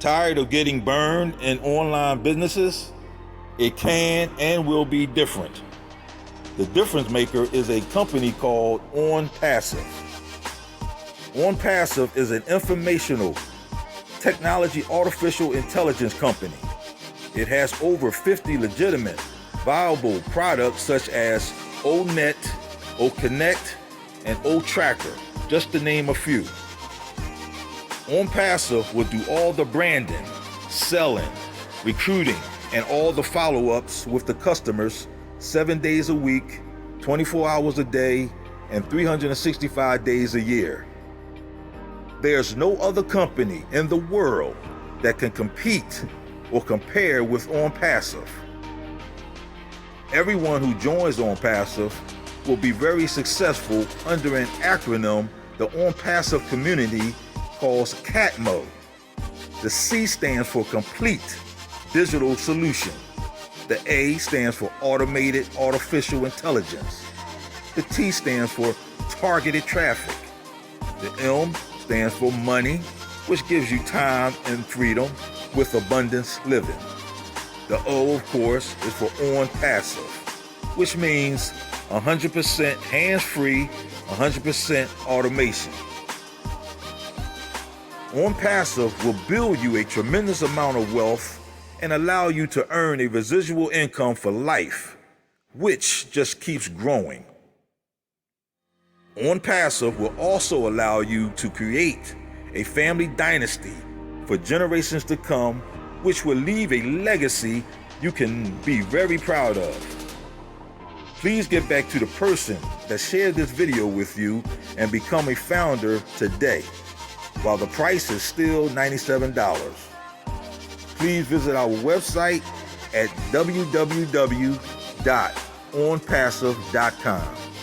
Tired of getting burned in online businesses? It can and will be different. The difference maker is a company called Onpassive. Onpassive is an informational technology artificial intelligence company. It has over 50 legitimate, viable products such as ONet, OConnect, and OTracker, just to name a few. Onpassive will do all the branding, selling, recruiting, and all the follow-ups with the customers 7 days a week, 24 hours a day, and 365 days a year. There's no other company in the world that can compete or compare with Onpassive. Everyone who joins Onpassive will be very successful under an acronym the Onpassive community calls CATMO. The C stands for Complete Digital Solution. The A stands for Automated Artificial Intelligence. The T stands for Targeted Traffic. The M stands for Money, which gives you time and freedom with abundance living. The O, of course, is for Onpassive, which means 100% hands-free, 100% automation. Onpassive will build you a tremendous amount of wealth and allow you to earn a residual income for life, which just keeps growing. Onpassive will also allow you to create a family dynasty for generations to come, which will leave a legacy you can be very proud of. Please get back to the person that shared this video with you and become a founder today, while the price is still $97. Please visit our website at www.onpassive.com.